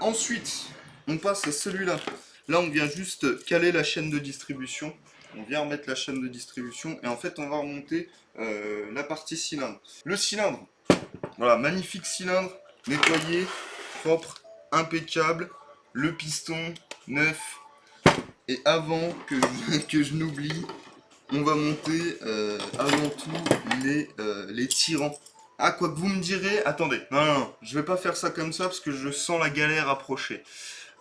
Ensuite, on passe à celui-là. Là, on vient juste caler la chaîne de distribution. On vient remettre la chaîne de distribution et en fait, on va remonter la partie cylindre. Le cylindre, voilà, magnifique cylindre, nettoyé, propre, impeccable. Le piston, neuf. Et avant que je n'oublie, on va monter avant tout les tirants. Ah, quoi que vous me direz, attendez, non, je vais pas faire ça comme ça parce que je sens la galère approcher.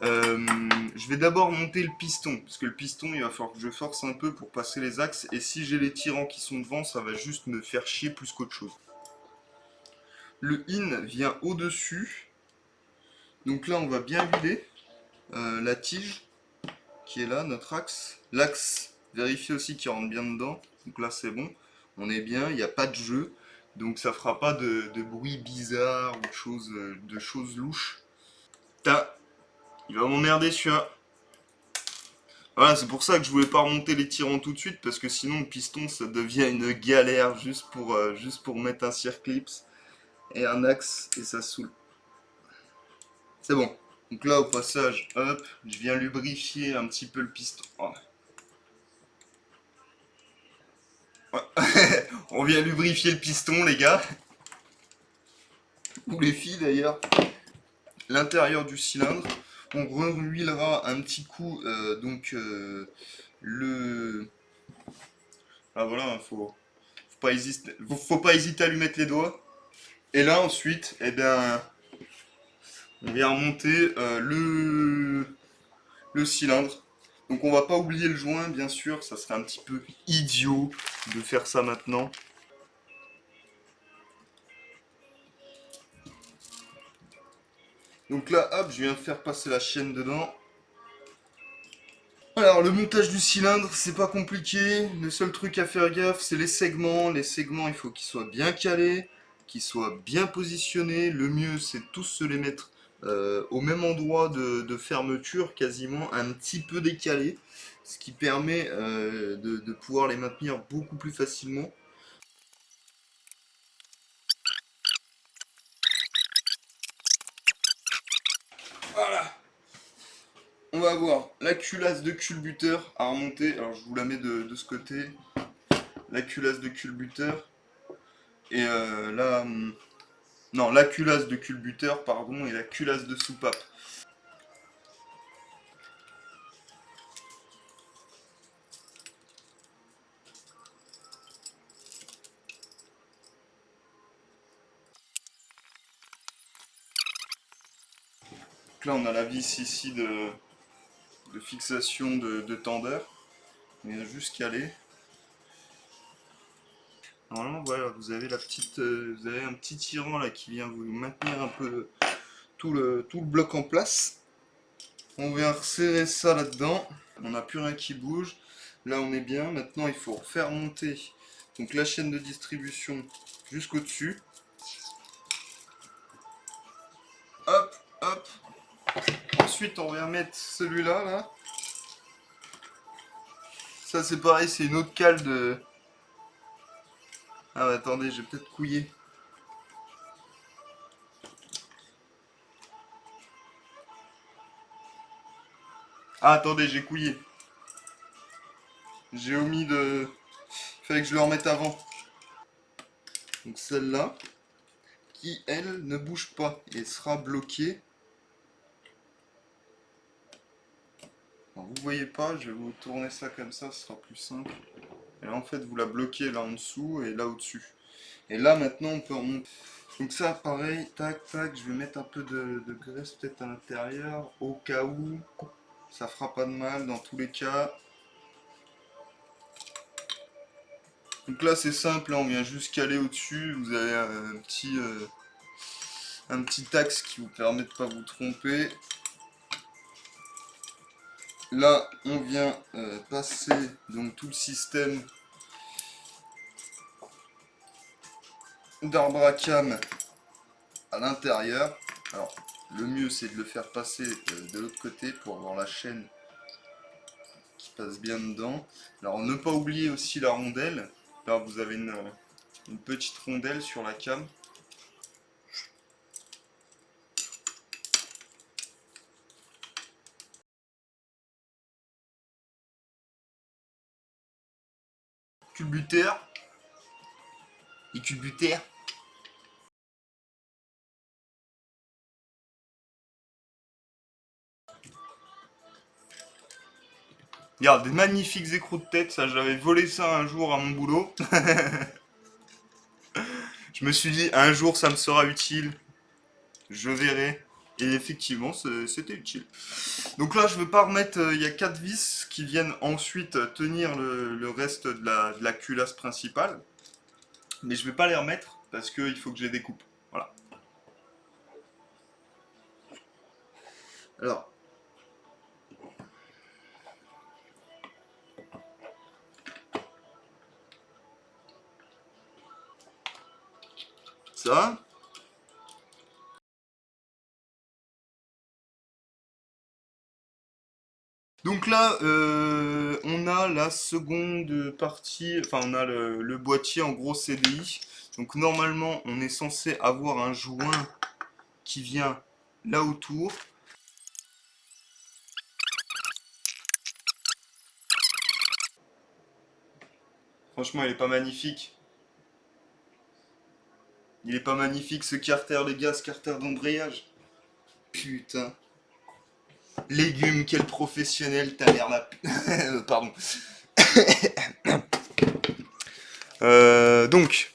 Je vais d'abord monter le piston, parce que le piston, il va falloir que je force un peu pour passer les axes, et si j'ai les tirants qui sont devant, ça va juste me faire chier plus qu'autre chose. Le in vient au-dessus, donc là on va bien huiler la tige qui est là, notre axe. L'axe, vérifiez aussi qu'il rentre bien dedans, donc là c'est bon, on est bien, il n'y a pas de jeu, donc ça fera pas de bruit bizarre ou de choses louches. Putain, il va m'emmerder celui-là. Voilà, c'est pour ça que je voulais pas remonter les tirants tout de suite, parce que sinon le piston ça devient une galère juste pour mettre un circlips et un axe et ça saoule. C'est bon. Donc là au passage, hop, je viens lubrifier un petit peu le piston. Oh. Ouais. On vient lubrifier le piston les gars. Ou les filles d'ailleurs. L'intérieur du cylindre. On rehuilera un petit coup le... Ah voilà, faut pas hésiter à lui mettre les doigts. Et là ensuite, eh bien, on vient remonter le cylindre. Donc on va pas oublier le joint, bien sûr, ça serait un petit peu idiot de faire ça maintenant. Donc là, hop, je viens de faire passer la chaîne dedans. Alors le montage du cylindre, c'est pas compliqué. Le seul truc à faire gaffe, c'est les segments. Les segments, il faut qu'ils soient bien calés, qu'ils soient bien positionnés. Le mieux, c'est tous se les mettre au même endroit de fermeture, quasiment un petit peu décalé, ce qui permet de pouvoir les maintenir beaucoup plus facilement. Voilà. On va avoir la culasse de culbuteur à remonter. Alors je vous la mets de ce côté. La culasse de culbuteur. Et non, la culasse de culbuteur, pardon, et la culasse de soupape. Donc là, on a la vis ici de fixation de tendeur. On vient juste caler. Normalement, voilà, vous avez vous avez un petit tirant là qui vient vous maintenir un peu tout le bloc en place. On vient resserrer ça là-dedans. On n'a plus rien qui bouge. Là, on est bien. Maintenant, il faut faire monter donc la chaîne de distribution jusqu'au dessus. Hop, hop. Ensuite, on vient mettre celui-là, là. Ça, c'est pareil, c'est une autre cale de... Ah, bah, attendez, j'ai peut-être couillé. Ah, attendez, j'ai couillé. J'ai omis de... Il fallait que je le remette avant. Donc celle-là, qui, elle, ne bouge pas et sera bloquée. Alors, vous voyez pas, je vais vous tourner ça comme ça, ce sera plus simple. Et là, en fait, vous la bloquez là en dessous et là au-dessus. Et là, maintenant, on peut remonter. Donc ça, pareil, tac, tac, je vais mettre un peu de graisse peut-être à l'intérieur, au cas où. Ça fera pas de mal dans tous les cas. Donc là c'est simple, là, on vient juste caler au-dessus, vous avez un petit axe qui vous permet de ne pas vous tromper. Là on vient passer donc tout le système d'arbre à cam à l'intérieur. Alors le mieux c'est de le faire passer de l'autre côté pour avoir la chaîne qui passe bien dedans. Alors ne pas oublier aussi la rondelle. Là vous avez une petite rondelle sur la cam. culbutaire. Et culbutaire. Regarde, des magnifiques écrous de tête, ça j'avais volé ça un jour à mon boulot. Je me suis dit, un jour ça me sera utile, je verrai. Et effectivement, c'était utile. Donc là, je ne veux pas remettre, il y a 4 vis qui viennent ensuite tenir le reste de la culasse principale. Mais je ne vais pas les remettre parce qu'il faut que je les découpe. Voilà. Alors. Ça. Donc là, on a la seconde partie, enfin on a le boîtier en gros CDI. Donc normalement, on est censé avoir un joint qui vient là autour. Franchement, il est pas magnifique. Il est pas magnifique ce carter, les gars, ce carter d'embrayage. Putain. Légumes, quel professionnel, ta mère la... Pardon. Donc,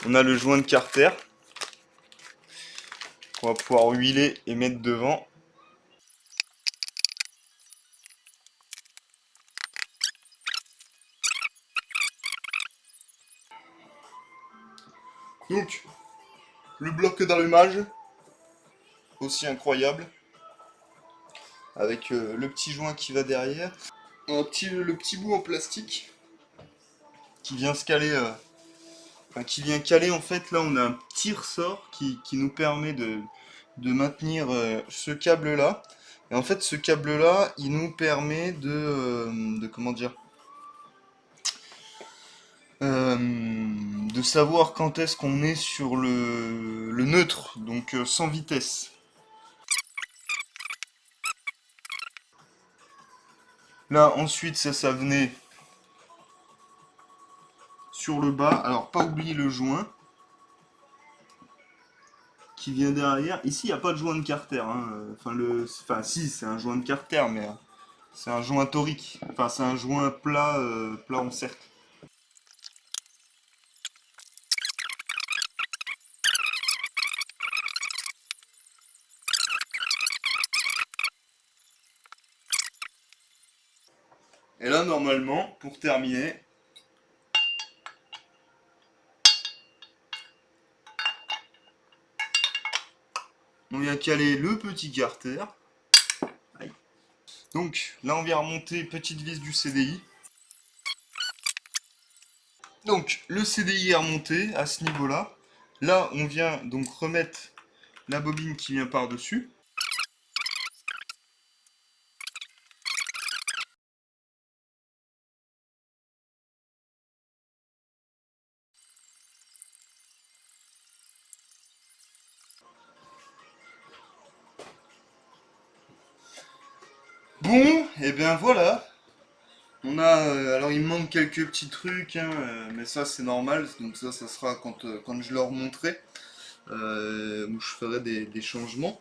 on a le joint de carter. On va pouvoir huiler et mettre devant. Donc, le bloc d'allumage, aussi incroyable, avec le petit joint qui va derrière. Le petit bout en plastique qui vient se caler, enfin, qui vient caler en fait. Là, on a un petit ressort qui nous permet de maintenir ce câble là. Et en fait, ce câble là, il nous permet de comment dire, de savoir quand est-ce qu'on est sur le neutre, donc sans vitesse. Là, ensuite, ça venait sur le bas. Alors, pas oublier le joint qui vient derrière. Ici, il n'y a pas de joint de carter. Hein. Enfin, si, c'est un joint de carter, mais c'est un joint torique. Enfin, c'est un joint plat, plat en cercle. Et là, normalement, pour terminer, on vient caler le petit carter. Aïe. Donc, là, on vient remonter petite vis du CDI. Donc, le CDI est remonté à ce niveau-là. Là, on vient donc remettre la bobine qui vient par-dessus. Bon, et bien voilà. On a, alors il me manque quelques petits trucs, hein, mais ça c'est normal, donc ça sera quand je leur montrerai, où je ferai des changements.